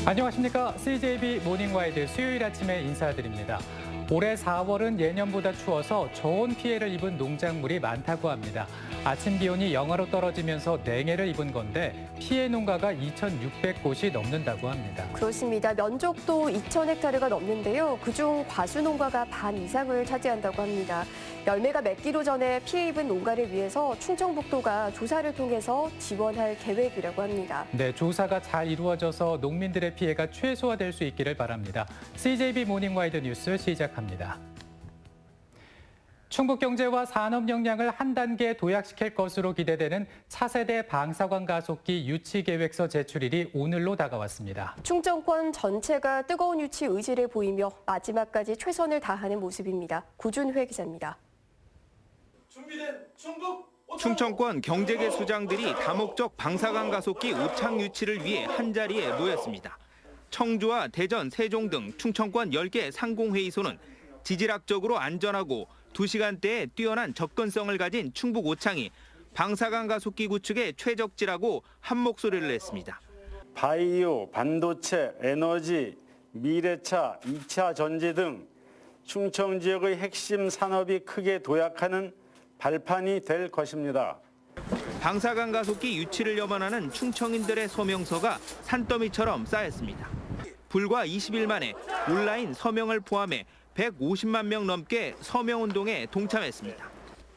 안녕하십니까. CJB 모닝와이드 수요일 아침에 인사드립니다. 올해 4월은 예년보다 추워서 저온 피해를 입은 농작물이 많다고 합니다. 아침 기온이 영하로 떨어지면서 냉해를 입은 건데 피해 농가가 2,600곳이 넘는다고 합니다. 그렇습니다. 면적도 2,000헥타르가 넘는데요. 그중 과수 농가가 반 이상을 차지한다고 합니다. 열매가 맺기도 전에 피해 입은 농가를 위해서 충청북도가 조사를 통해서 지원할 계획이라고 합니다. 네, 조사가 잘 이루어져서 농민들의 피해가 최소화될 수 있기를 바랍니다. CJB 모닝와이드 뉴스 시작합니다. 충북 경제와 산업 역량을 한 단계 도약시킬 것으로 기대되는 차세대 방사관 가속기 유치 계획서 제출일이 오늘로 다가왔습니다. 충청권 전체가 뜨거운 유치 의지를 보이며 마지막까지 최선을 다하는 모습입니다. 구준회 기자입니다. 준비된 충청권 경제계 수장들이 다목적 방사관 가속기 우창 유치를 위해 한자리에 모였습니다. 청주와 대전, 세종 등 충청권 10개 상공회의소는 지질학적으로 안전하고 2시간대에 뛰어난 접근성을 가진 충북 오창이 방사관 가속기 구축에 최적지라고 한 목소리를 냈습니다. 바이오, 반도체, 에너지, 미래차, 2차 전지 등 충청 지역의 핵심 산업이 크게 도약하는 발판이 될 것입니다. 방사관 가속기 유치를 염원하는 충청인들의 서명서가 산더미처럼 쌓였습니다. 불과 20일 만에 온라인 서명을 포함해 150만 명 넘게 서명운동에 동참했습니다.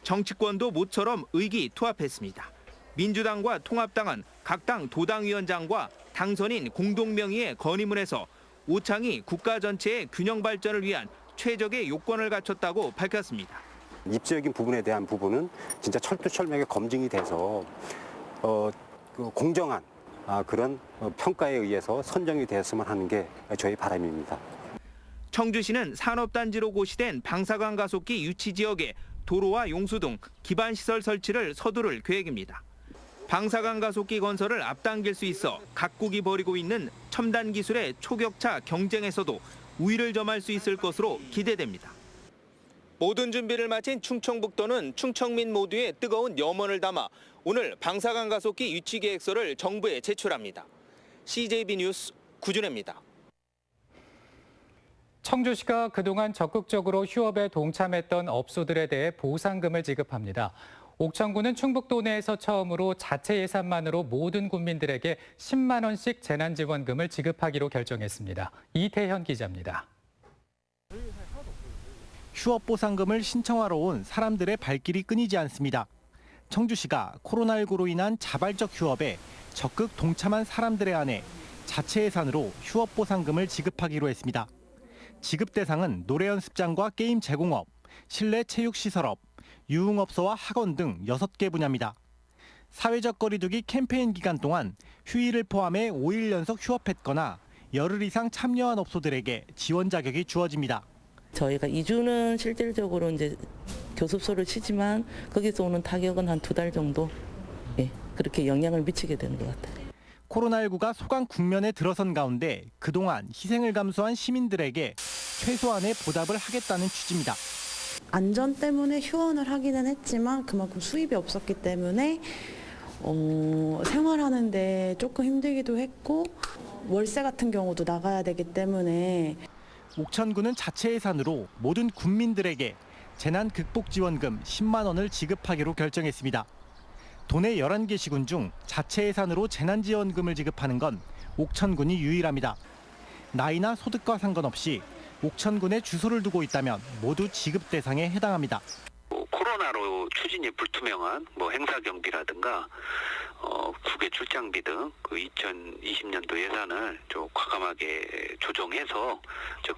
정치권도 모처럼 의기투합했습니다. 민주당과 통합당은 각 당 도당위원장과 당선인 공동명의의 건의문에서 오창이 국가 전체의 균형 발전을 위한 최적의 요건을 갖췄다고 밝혔습니다. 입지적인 부분에 대한 부분은 진짜 철두철미하게 검증이 돼서 공정한 그런 평가에 의해서 선정이 되었으면 하는 게 저희 바람입니다. 청주시는 산업단지로 고시된 방사관 가속기 유치 지역에 도로와 용수 등 기반시설 설치를 서두를 계획입니다. 방사관 가속기 건설을 앞당길 수 있어 각국이 벌이고 있는 첨단 기술의 초격차 경쟁에서도 우위를 점할 수 있을 것으로 기대됩니다. 모든 준비를 마친 충청북도는 충청민 모두의 뜨거운 염원을 담아 오늘 방사관 가속기 유치 계획서를 정부에 제출합니다. CJB 뉴스 구준혜입니다. 청주시가 그동안 적극적으로 휴업에 동참했던 업소들에 대해 보상금을 지급합니다. 옥천군은 충북도 내에서 처음으로 자체 예산만으로 모든 군민들에게 10만 원씩 재난지원금을 지급하기로 결정했습니다. 이태현 기자입니다. 휴업 보상금을 신청하러 온 사람들의 발길이 끊이지 않습니다. 청주시가 코로나19로 인한 자발적 휴업에 적극 동참한 사람들에 한해 자체 예산으로 휴업 보상금을 지급하기로 했습니다. 지급 대상은 노래 연습장과 게임 제공업, 실내 체육시설업, 유흥업소와 학원 등 6개 분야입니다. 사회적 거리두기 캠페인 기간 동안 휴일을 포함해 5일 연속 휴업했거나 열흘 이상 참여한 업소들에게 지원 자격이 주어집니다. 저희가 2주는 실질적으로 이제 교습소를 치지만 거기서 오는 타격은 한 2달 정도 그렇게 영향을 미치게 되는 것 같아요. 코로나19가 소강 국면에 들어선 가운데 그동안 희생을 감수한 시민들에게 최소한의 보답을 하겠다는 취지입니다. 안전 때문에 휴원을 하기는 했지만 그만큼 수입이 없었기 때문에 생활하는데 조금 힘들기도 했고 월세 같은 경우도 나가야 되기 때문에 옥천군은 자체 예산으로 모든 군민들에게 재난 극복 지원금 10만 원을 지급하기로 결정했습니다. 도내 11개 시군 중 자체 예산으로 재난지원금을 지급하는 건 옥천군이 유일합니다. 나이나 소득과 상관없이 옥천군에 주소를 두고 있다면 모두 지급 대상에 해당합니다. 코로나로 추진이 불투명한 행사 경비라든가 국외 출장비 등 그 2020년도 예산을 좀 과감하게 조정해서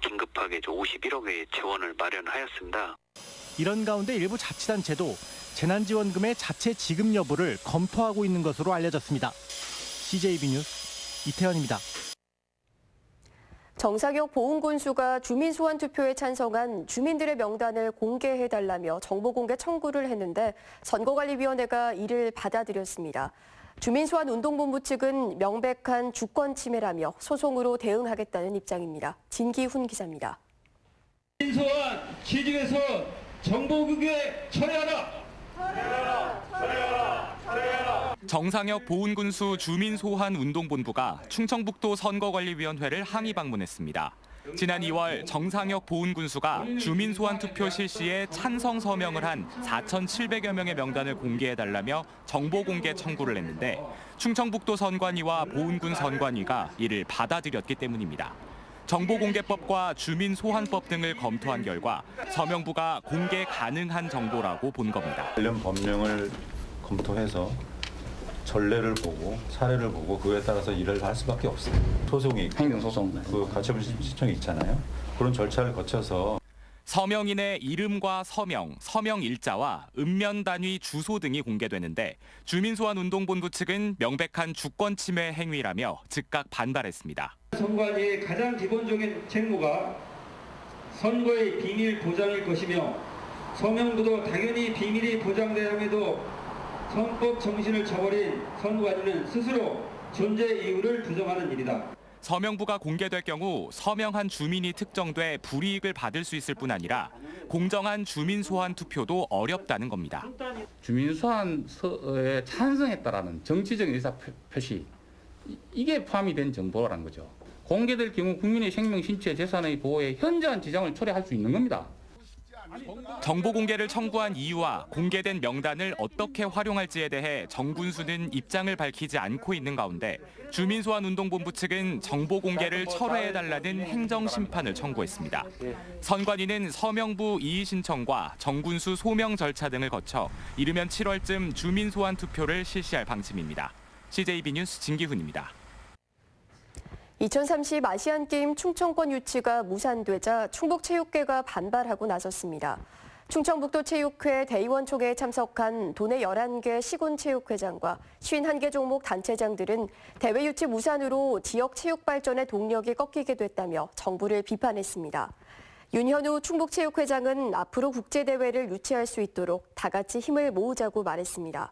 긴급하게 51억의 지원을 마련하였습니다. 이런 가운데 일부 자치단체도 재난지원금의 자체 지급 여부를 검토하고 있는 것으로 알려졌습니다. CJB 뉴스 이태현입니다. 정상혁 보훈군수가 주민소환 투표에 찬성한 주민들의 명단을 공개해달라며 정보공개 청구를 했는데 선거관리위원회가 이를 받아들였습니다. 주민소환 운동본부 측은 명백한 주권 침해라며 소송으로 대응하겠다는 입장입니다. 진기훈 기자입니다. 주민소환 취지에서 정보공개 철회하라! 철회하라! 철회하라! 철회하라! 정상혁 보훈군수 주민소환운동본부가 충청북도 선거관리위원회를 항의 방문했습니다. 지난 2월 정상혁 보훈군수가 주민소환 투표 실시에 찬성 서명을 한 4,700여 명의 명단을 공개해달라며 정보 공개 청구를 했는데 충청북도 선관위와 보훈군 선관위가 이를 받아들였기 때문입니다. 정보공개법과 주민소환법 등을 검토한 결과 서명부가 공개 가능한 정보라고 본 겁니다. 관련 법령을 검토해서 전례를 보고 사례를 보고 그에 따라서 일을 할 수밖에 없어요. 소송이 행정소송 그 가처분 신청이 있잖아요. 그런 절차를 거쳐서 서명인의 이름과 서명, 서명 일자와 읍면 단위 주소 등이 공개되는데 주민소환운동본부 측은 명백한 주권 침해 행위라며 즉각 반발했습니다. 선관위의 가장 기본적인 책무가 선거의 비밀 보장일 것이며 서명부도 당연히 비밀이 보장돼야 함에도 선법 정신을 저버린 선관위는 스스로 존재 이유를 부정하는 일이다. 서명부가 공개될 경우 서명한 주민이 특정돼 불이익을 받을 수 있을 뿐 아니라 공정한 주민소환 투표도 어렵다는 겁니다. 주민소환서에 찬성했다라는 정치적인 의사 표시, 이게 포함이 된 정보라는 거죠. 공개될 경우 국민의 생명, 신체, 재산의 보호에 현저한 지장을 초래할 수 있는 겁니다. 정보 공개를 청구한 이유와 공개된 명단을 어떻게 활용할지에 대해 정군수는 입장을 밝히지 않고 있는 가운데 주민소환운동본부 측은 정보 공개를 철회해달라는 행정심판을 청구했습니다. 선관위는 서명부 이의 신청과 정군수 소명 절차 등을 거쳐 이르면 7월쯤 주민소환 투표를 실시할 방침입니다. CJB 뉴스 진기훈입니다. 2030 아시안게임 충청권 유치가 무산되자 충북체육회가 반발하고 나섰습니다. 충청북도 체육회 대의원 총회에 참석한 도내 11개 시군체육회장과 51개 종목 단체장들은 대회 유치 무산으로 지역 체육 발전의 동력이 꺾이게 됐다며 정부를 비판했습니다. 윤현우 충북체육회장은 앞으로 국제대회를 유치할 수 있도록 다 같이 힘을 모으자고 말했습니다.